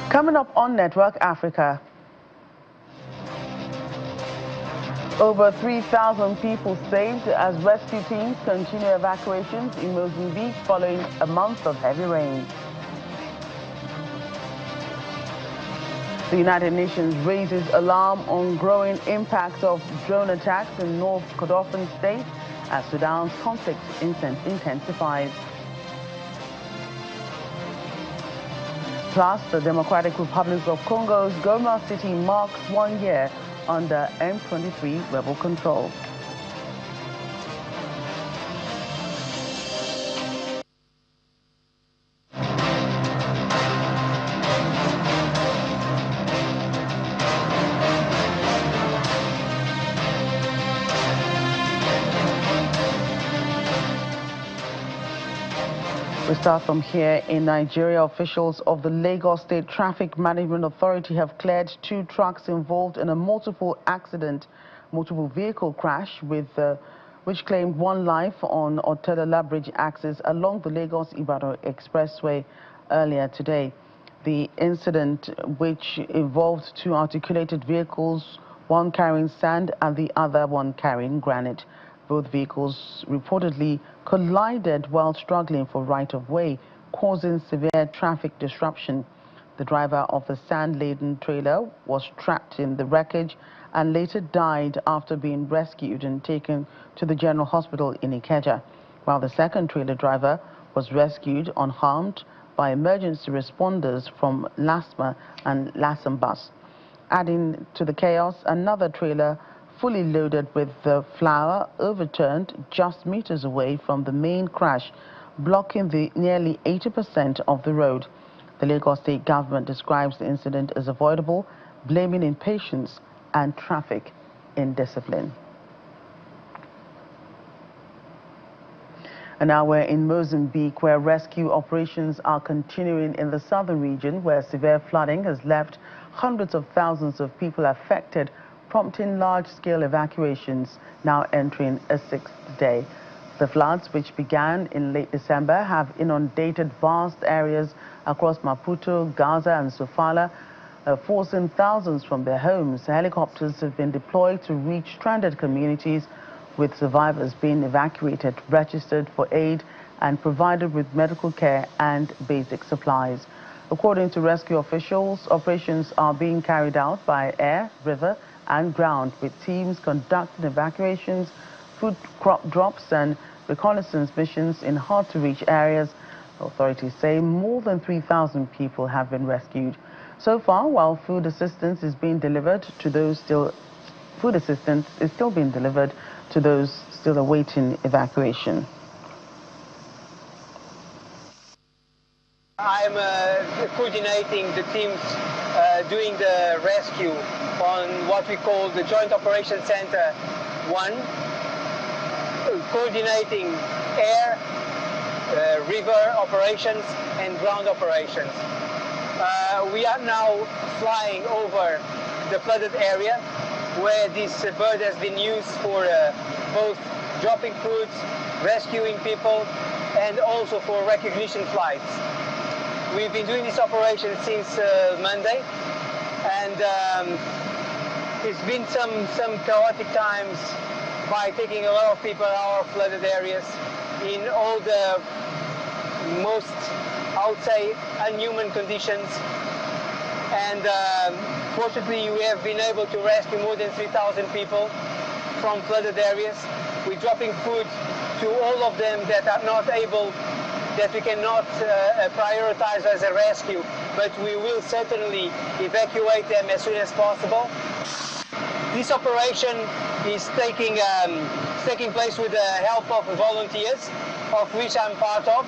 Coming up on Network Africa, over 3,000 people saved as rescue teams continue evacuations in Mozambique following a month of heavy rain. The United Nations raises alarm on growing impact of drone attacks in North Kordofan state as Sudan's conflict intensifies. Plus, the Democratic Republic of Congo's Goma city marks 1 year under M23 rebel control. We start from here in Nigeria. Officials of the Lagos State Traffic Management Authority have cleared 2 trucks involved in a multiple vehicle crash which claimed 1 life on Otedola Bridge axis along the Lagos-Ibadan Expressway earlier today. The incident, which involved 2 articulated vehicles, one carrying sand and the other one carrying granite. Both vehicles reportedly collided while struggling for right-of-way, causing severe traffic disruption. The driver of the sand-laden trailer was trapped in the wreckage and later died after being rescued and taken to the General Hospital in Ikeja, while the second trailer driver was rescued unharmed by emergency responders from LASMA and Lasambus. Adding to the chaos, another trailer fully loaded with flour overturned just meters away from the main crash, blocking the nearly 80% of the road. The Lagos State government describes the incident as avoidable, blaming impatience and traffic indiscipline. And now we're in Mozambique, where rescue operations are continuing in the southern region, where severe flooding has left hundreds of thousands of people affected, prompting large-scale evacuations now entering a 6th day. The floods, which began in late December, have inundated vast areas across Maputo, Gaza and Sofala, forcing thousands from their homes. Helicopters have been deployed to reach stranded communities, with survivors being evacuated, registered for aid and provided with medical care and basic supplies. According to rescue officials, operations are being carried out by air, river and ground, with teams conducting evacuations, food crop drops and reconnaissance missions in hard-to-reach areas. Authorities say more than 3,000 people have been rescued. So far, while food assistance is being delivered to those still being delivered to those still awaiting evacuation. I'm coordinating the teams doing the rescue on what we call the Joint Operations Center 1, coordinating air, river operations and ground operations. We are now flying over the flooded area, where this bird has been used for both dropping foods, rescuing people, and also for recognition flights. We've been doing this operation since Monday, and it's been some chaotic times by taking a lot of people out of flooded areas in all the most, I would say, unhuman conditions. And fortunately, we have been able to rescue more than 3,000 people from flooded areas. We're dropping food to all of them that are not able, that we cannot prioritize as a rescue, but we will certainly evacuate them as soon as possible. This operation is taking place with the help of volunteers, of which I'm part of,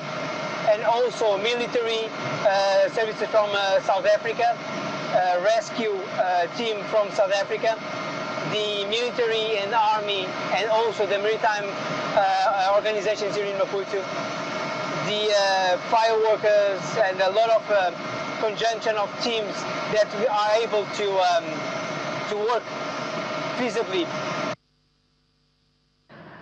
and also military services from South Africa, rescue team from South Africa, the military and army, and also the maritime organizations here in Maputo, the fire workers, and a lot of conjunction of teams that we are able to work feasibly.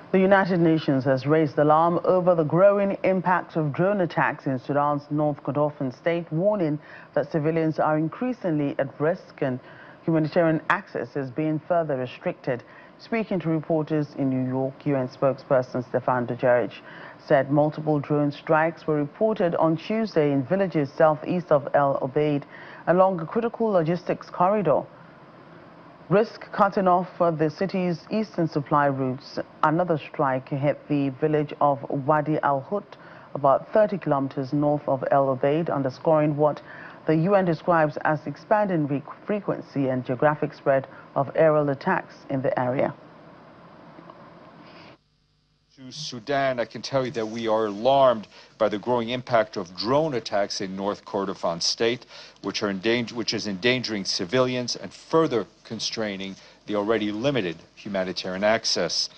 The United Nations has raised alarm over the growing impact of drone attacks in Sudan's North Kordofan state, warning that civilians are increasingly at risk and humanitarian access is being further restricted. Speaking to reporters in New York, UN spokesperson Stefan Dujarric said multiple drone strikes were reported on Tuesday in villages southeast of El Obeid along a critical logistics corridor. Risk cutting off the city's eastern supply routes. Another strike hit the village of Wadi Al-Hut, about 30 kilometers north of El Obeid, underscoring what the UN describes as expanding frequency and geographic spread of aerial attacks in the area. To Sudan, I can tell you that we are alarmed by the growing impact of drone attacks in North Kordofan state, which is endangering civilians and further constraining the already limited humanitarian access.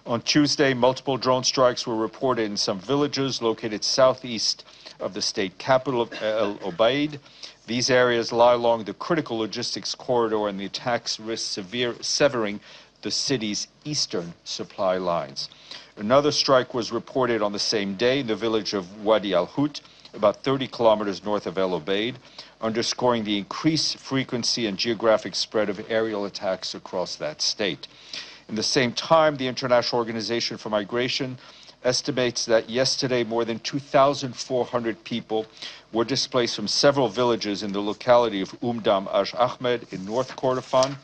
On Tuesday, multiple drone strikes were reported in some villages located southeast of the state capital of El Obeid. These areas lie along the critical logistics corridor, and the attacks risk severing the city's eastern supply lines. Another strike was reported on the same day in the village of Wadi Al-Hut, about 30 kilometers north of El Obeid, underscoring the increased frequency and geographic spread of aerial attacks across that state. In the same time, the International Organization for Migration estimates that yesterday more than 2,400 people were displaced from several villages in the locality of Umdam Ash Ahmed in North Kordofan.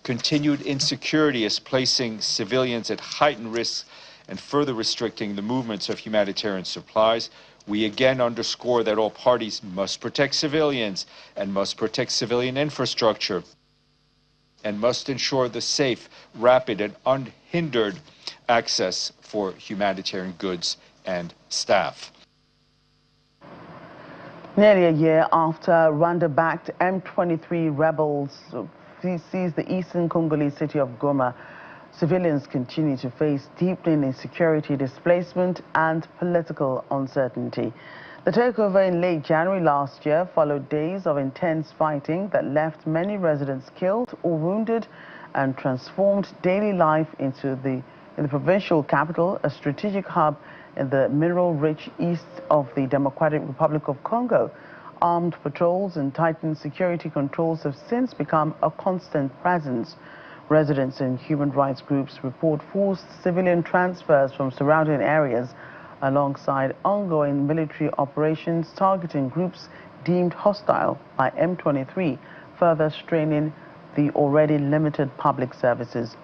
Continued insecurity is placing civilians at heightened risk and further restricting the movements of humanitarian supplies. We again underscore that all parties must protect civilians and must protect civilian infrastructure and must ensure the safe, rapid, and unhindered access for humanitarian goods and staff. Nearly a year after Rwanda-backed M23 rebels seized the eastern Congolese city of Goma, civilians continue to face deepening insecurity, displacement, and political uncertainty. The takeover in late January last year followed days of intense fighting that left many residents killed or wounded and transformed daily life in the provincial capital, a strategic hub in the mineral-rich east of the Democratic Republic of Congo. Armed patrols and tightened security controls have since become a constant presence. Residents and human rights groups report forced civilian transfers from surrounding areas alongside ongoing military operations targeting groups deemed hostile by M23, further straining the already limited public services.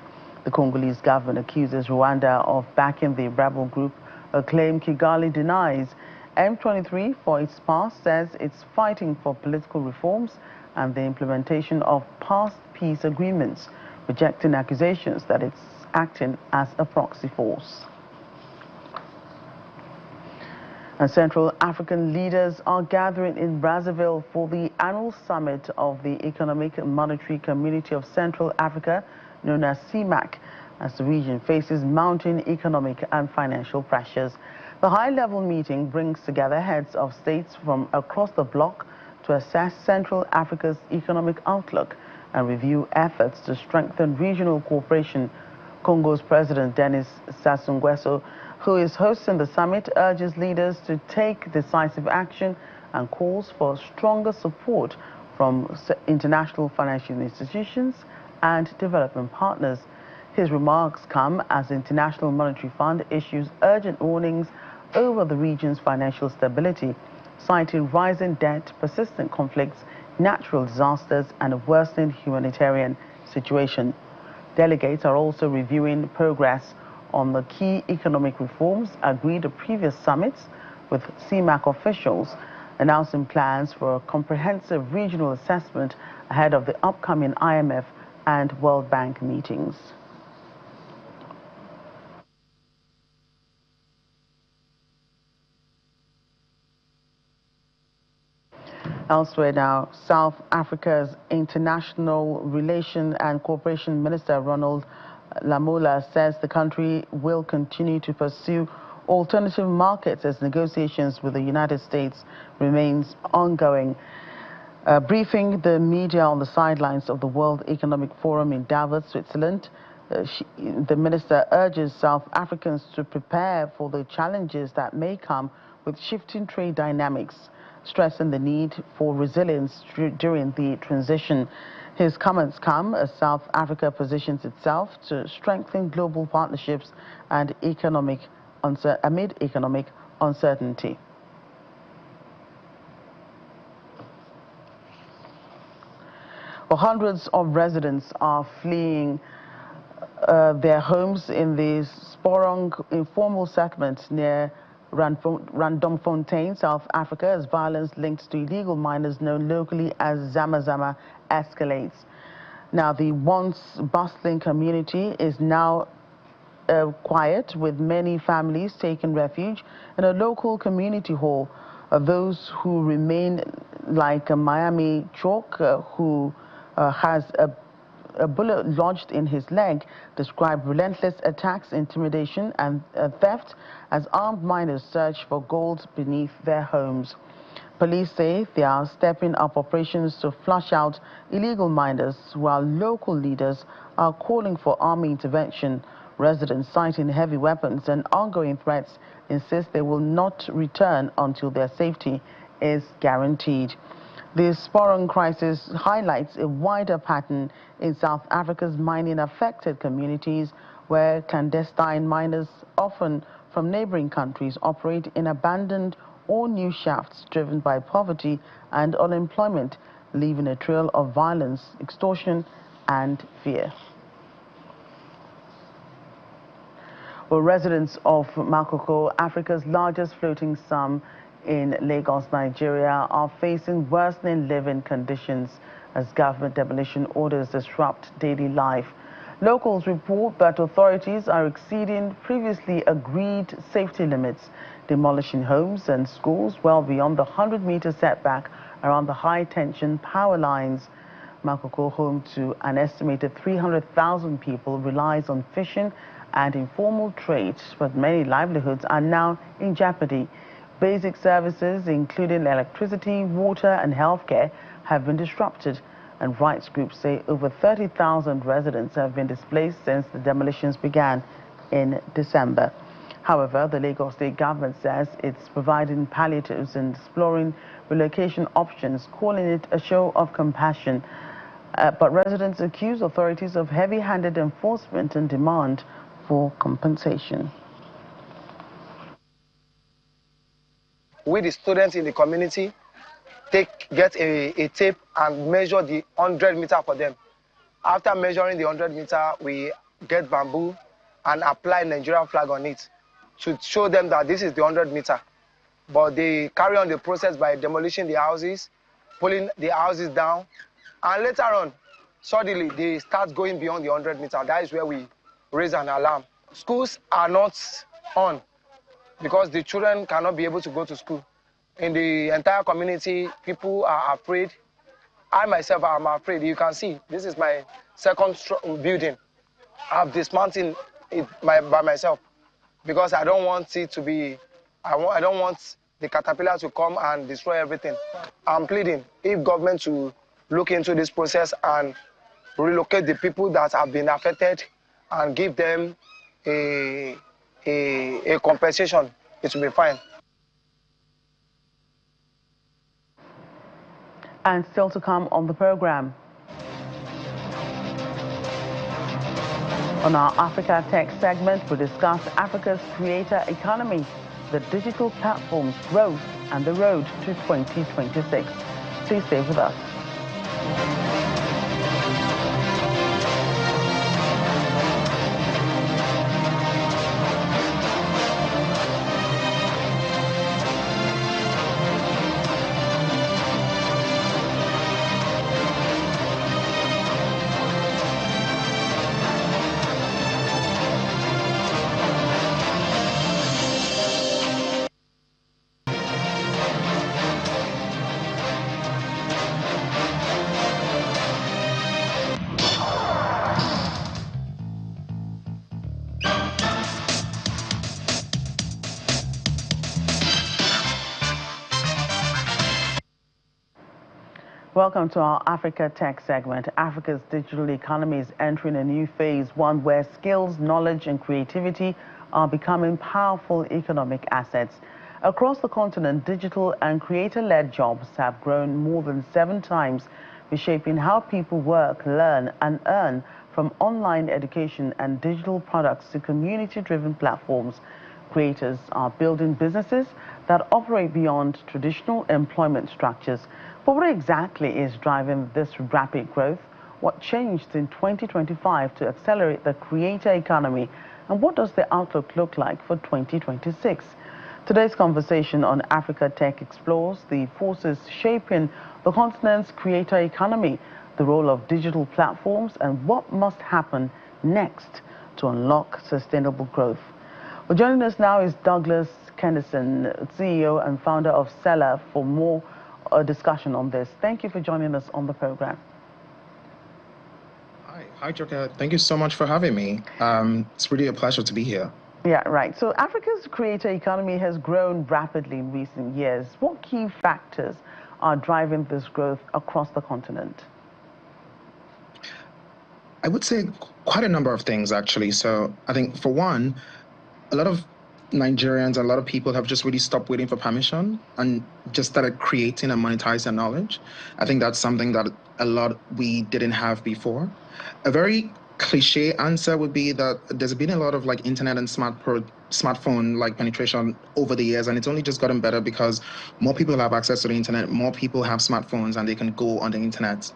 The Congolese government accuses Rwanda of backing the rebel group, a claim Kigali denies. M23, for its part, says it's fighting for political reforms and the implementation of past peace agreements, rejecting accusations that it's acting as a proxy force. And Central African leaders are gathering in Brazzaville for the annual summit of the Economic and Monetary Community of Central Africa, known as CEMAC, as the region faces mounting economic and financial pressures. The high-level meeting brings together heads of states from across the bloc to assess Central Africa's economic outlook and review efforts to strengthen regional cooperation. Congo's President Denis Sassou Nguesso, who is hosting the summit, urges leaders to take decisive action and calls for stronger support from international financial institutions and development partners. His remarks come as the International Monetary Fund issues urgent warnings over the region's financial stability, citing rising debt, persistent conflicts, natural disasters, and a worsening humanitarian situation. Delegates are also reviewing progress on the key economic reforms agreed at previous summits, with CEMAC officials announcing plans for a comprehensive regional assessment ahead of the upcoming IMF and World Bank meetings. Elsewhere now, South Africa's International Relations and Cooperation Minister Ronald Lamola says the country will continue to pursue alternative markets as negotiations with the United States remains ongoing. Briefing the media on the sidelines of the World Economic Forum in Davos, Switzerland, The minister urges South Africans to prepare for the challenges that may come with shifting trade dynamics, stressing the need for resilience during the transition. His comments come as South Africa positions itself to strengthen global partnerships and amid economic uncertainty. Well, hundreds of residents are fleeing their homes in the Sporong informal settlement near Randomfontein, South Africa, as violence linked to illegal miners known locally as Zama Zama escalates. Now, the once bustling community is now quiet, with many families taking refuge in a local community hall. Those who remain, like Miami Chalk, who has a bullet lodged in his leg, described relentless attacks, intimidation and theft as armed miners search for gold beneath their homes. Police say they are stepping up operations to flush out illegal miners, while local leaders are calling for army intervention. Residents, citing heavy weapons and ongoing threats, insist they will not return until their safety is guaranteed. The Sporong crisis highlights a wider pattern in South Africa's mining-affected communities, where clandestine miners, often from neighboring countries, operate in abandoned or new shafts driven by poverty and unemployment, leaving a trail of violence, extortion and fear. Well, residents of Makoko, Africa's largest floating slum in Lagos, Nigeria, are facing worsening living conditions as government demolition orders disrupt daily life. Locals report that authorities are exceeding previously agreed safety limits, demolishing homes and schools well beyond the 100-meter setback around the high-tension power lines. Makoko, home to an estimated 300,000 people, relies on fishing and informal trade, but many livelihoods are now in jeopardy. Basic services, including electricity, water and healthcare, have been disrupted, and rights groups say over 30,000 residents have been displaced since the demolitions began in December. However, the Lagos state government says it's providing palliatives and exploring relocation options, calling it a show of compassion. But residents accuse authorities of heavy-handed enforcement and demand for compensation. We, the students in the community, get a tape and measure the 100-meter for them. After measuring the 100-meter, we get bamboo and apply Nigerian flag on it to show them that this is the 100-meter. But they carry on the process by demolishing the houses, pulling the houses down, and later on, suddenly they start going beyond the 100-meter. That is where we raise an alarm. Schools are not on because the children cannot be able to go to school. In the entire community, people are afraid. I myself am afraid. You can see, this is my second building. I've dismantled it by myself because I don't want it to be, I don't want the caterpillar to come and destroy everything. I'm pleading if government to look into this process and relocate the people that have been affected and give them a compensation, it will be fine. And still to come on the program. On our Africa Tech segment, we discuss Africa's creator economy, the digital platform's growth, and the road to 2026. Please stay with us. Welcome to our Africa Tech segment. Africa's digital economy is entering a new phase, one where skills, knowledge, and creativity are becoming powerful economic assets. Across the continent, digital and creator-led jobs have grown more than 7 times, reshaping how people work, learn, and earn, from online education and digital products to community-driven platforms. Creators are building businesses that operate beyond traditional employment structures. But what exactly is driving this rapid growth? What changed in 2025 to accelerate the creator economy? And what does the outlook look like for 2026? Today's conversation on Africa Tech explores the forces shaping the continent's creator economy, the role of digital platforms, and what must happen next to unlock sustainable growth. Well, joining us now is Douglas Kennison, CEO and founder of Seller, for more discussion on this. Thank you for joining us on the program. Hi, Joker. Thank you so much for having me. It's really a pleasure to be here. Yeah, right. So Africa's creator economy has grown rapidly in recent years. What key factors are driving this growth across the continent? I would say quite a number of things, actually. So I think, for one, a lot of Nigerians and a lot of people have just really stopped waiting for permission and just started creating and monetizing their knowledge. I think that's something that we didn't have before. A very cliche answer would be that there's been a lot of internet and smartphone penetration over the years, and it's only just gotten better because more people have access to the internet, more people have smartphones, and they can go on the internet.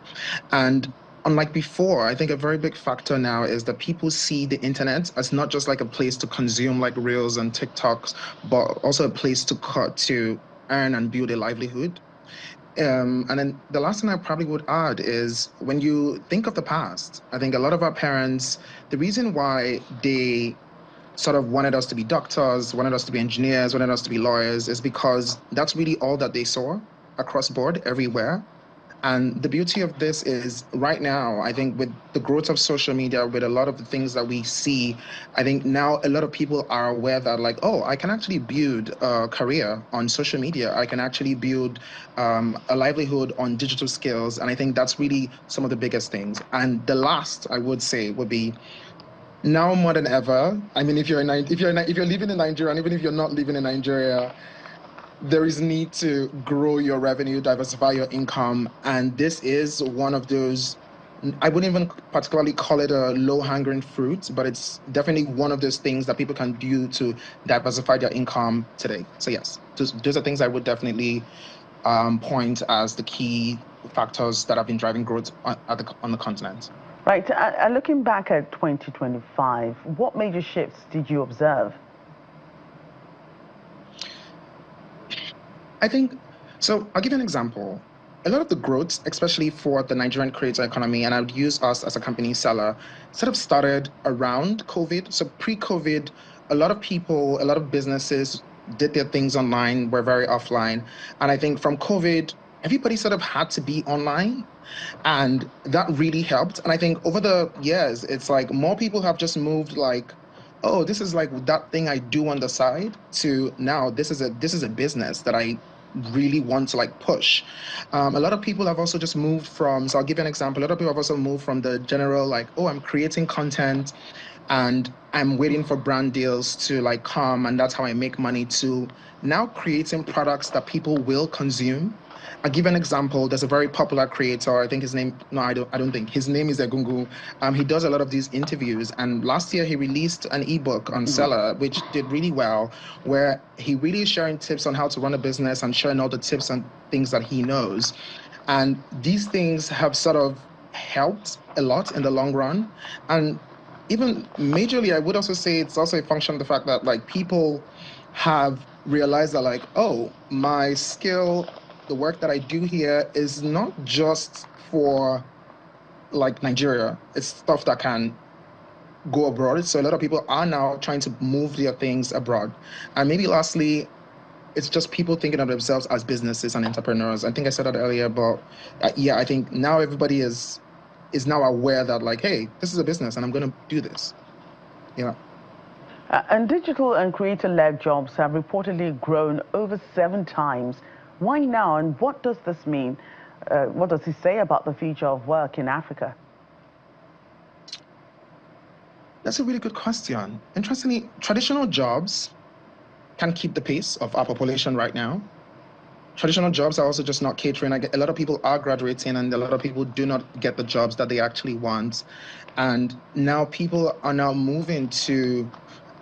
And unlike before, I think a very big factor now is that people see the internet as not just like a place to consume Reels and TikToks, but also a place to earn and build a livelihood. And then the last thing I probably would add is, when you think of the past, I think a lot of our parents, the reason why they sort of wanted us to be doctors, wanted us to be engineers, wanted us to be lawyers, is because that's really all that they saw across board everywhere. And the beauty of this is, right now, I think with the growth of social media, with a lot of the things that we see, I think now a lot of people are aware that I can actually build a career on social media. I can actually build a livelihood on digital skills. And I think that's really some of the biggest things. And the last I would say would be, now more than ever, I mean, if you're living in Nigeria, and even if you're not living in Nigeria, there is need to grow your revenue, diversify your income, and this is one of those. I wouldn't even particularly call it a low-hanging fruit, but it's definitely one of those things that people can do to diversify their income today. So yes, those are things I would definitely point as the key factors that have been driving growth on the continent. Right. Looking back at 2025, what major shifts did you observe? I think, so I'll give you an example. A lot of the growth, especially for the Nigerian creator economy, and I would use us as a company, Seller, sort of started around COVID. So pre-COVID, a lot of people, a lot of businesses did their things online, were very offline. And I think from COVID, everybody sort of had to be online. And that really helped. And I think over the years, it's more people have just moved oh, this is that thing I do on the side, to now this is a business that I really want to push. A lot of people have also just moved from, so I'll give you an example. A lot of people have also moved from the general oh, I'm creating content and I'm waiting for brand deals to come, and that's how I make money, to now creating products that people will consume. I'll give an example. There's a very popular creator. I think his name, no, I don't think. His name is Egungu. He does a lot of these interviews. And last year he released an ebook on Seller, which did really well, where he really is sharing tips on how to run a business and sharing all the tips and things that he knows. And these things have sort of helped a lot in the long run. And even majorly, I would also say it's also a function of the fact that people have realized that oh, my skill, the work that I do here is not just for Nigeria. It's stuff that can go abroad. So a lot of people are now trying to move their things abroad. And maybe lastly, it's just people thinking of themselves as businesses and entrepreneurs. I think I said that earlier, but yeah, I think now everybody is now aware that hey, this is a business and I'm going to do this. Yeah. And digital and creator-led jobs have reportedly grown over 7 times. Why now, and what does this mean? What does he say about the future of work in Africa? That's a really good question. Interestingly, traditional jobs can keep the pace of our population right now. Traditional jobs are also just not catering. A lot of people are graduating and a lot of people do not get the jobs that they actually want. And now people are now moving to,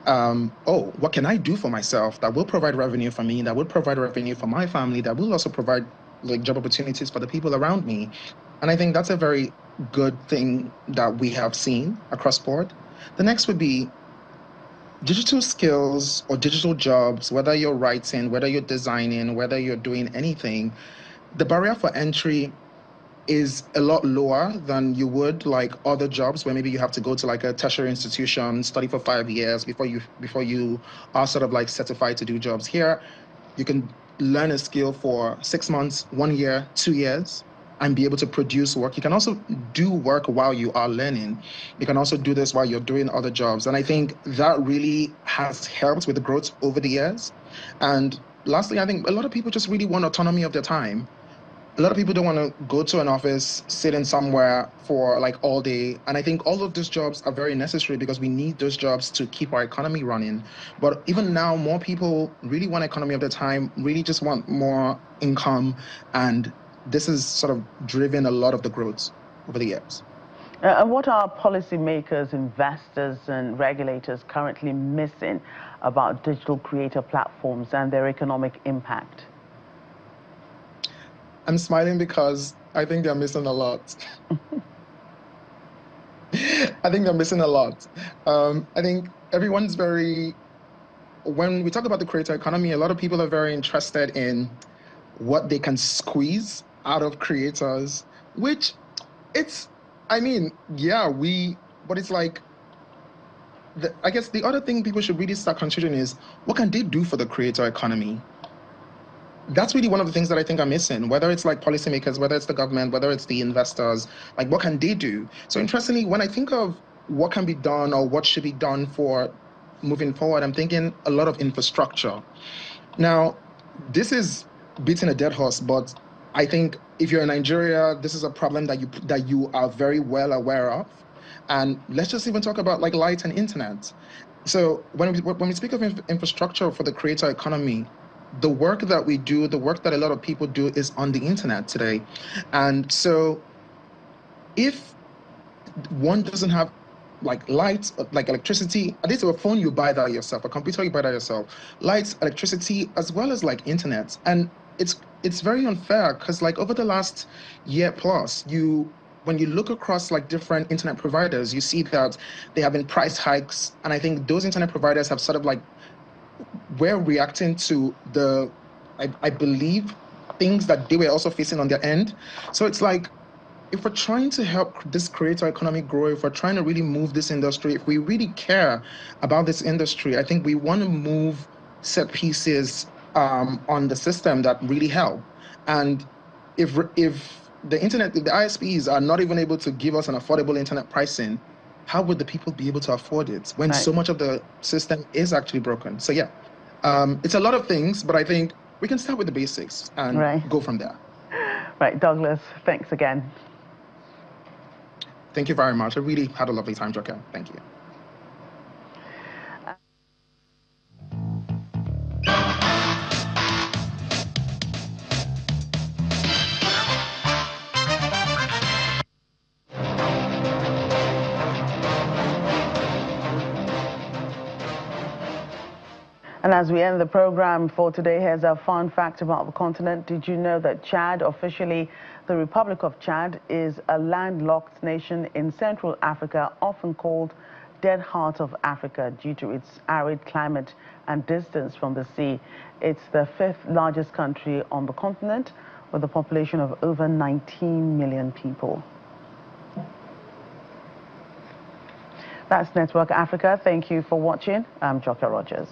oh, what can I do for myself that will provide revenue for me, that will provide revenue for my family, that will also provide like job opportunities for the people around me. And I think that's a very good thing that we have seen across board. The next would be digital skills or digital jobs, whether you're writing, whether you're designing, whether you're doing anything, the barrier for entry is a lot lower than you would like other jobs where maybe you have to go to like a tertiary institution, study for 5 years before you are sort of like certified to do jobs. Here, you can learn a skill for 6 months, 1 year, 2 years, and be able to produce work. You can also do work while you are learning. You can also do this while you're doing other jobs. And I think that really has helped with the growth over the years. And lastly, I think a lot of people just really want autonomy of their time. A lot of people don't want to go to an office, sit in somewhere for like all day. And I think all of those jobs are very necessary because we need those jobs to keep our economy running. But even now, more people really want economy of their time, really just want more income. And this has sort of driven a lot of the growth over the years. And what are policymakers, investors, and regulators currently missing about digital creator platforms and their economic impact? I'm smiling because I think they're missing a lot. I think they're missing a lot. I think everyone's when we talk about the creator economy, a lot of people are very interested in what they can squeeze out of creators, which but it's like, I guess the other thing people should really start considering is what can they do for the creator economy? That's really one of the things that I think are missing, whether it's like policymakers, whether it's the government, whether it's the investors, like what can they do? So interestingly, when I think of what can be done or what should be done for moving forward, I'm thinking a lot of infrastructure. Now, this is beating a dead horse, but I think if you're in Nigeria, this is a problem that you are very well aware of. And let's just even talk about like light and internet. So when we speak of infrastructure for the creator economy, the work that we do, the work that a lot of people do is on the internet today. And so if one doesn't have like lights, like electricity, at least a phone, you buy that yourself, a computer, you buy that yourself, lights, electricity, as well as like internet. And it's very unfair because like over the last year plus, when you look across like different internet providers, you see that there have been price hikes. And I think those internet providers have sort of like, we're reacting to I believe, things that they were also facing on their end. So it's like, if we're trying to help this creator economy grow, if we're trying to really move this industry, if we really care about this industry, I think we want to move set pieces on the system that really help. And if the ISPs are not even able to give us an affordable internet pricing, how would the people be able to afford it when so much of the system is actually broken? So yeah, it's a lot of things, but I think we can start with the basics and go from there. Right, Douglas, thanks again. Thank you very much. I really had a lovely time, Joker. Thank you. And as we end the program for today, here's a fun fact about the continent. Did you know that Chad, officially the Republic of Chad, is a landlocked nation in Central Africa, often called Dead Heart of Africa due to its arid climate and distance from the sea. It's the 5th largest country on the continent with a population of over 19 million people. That's Network Africa. Thank you for watching. I'm Joker Rogers.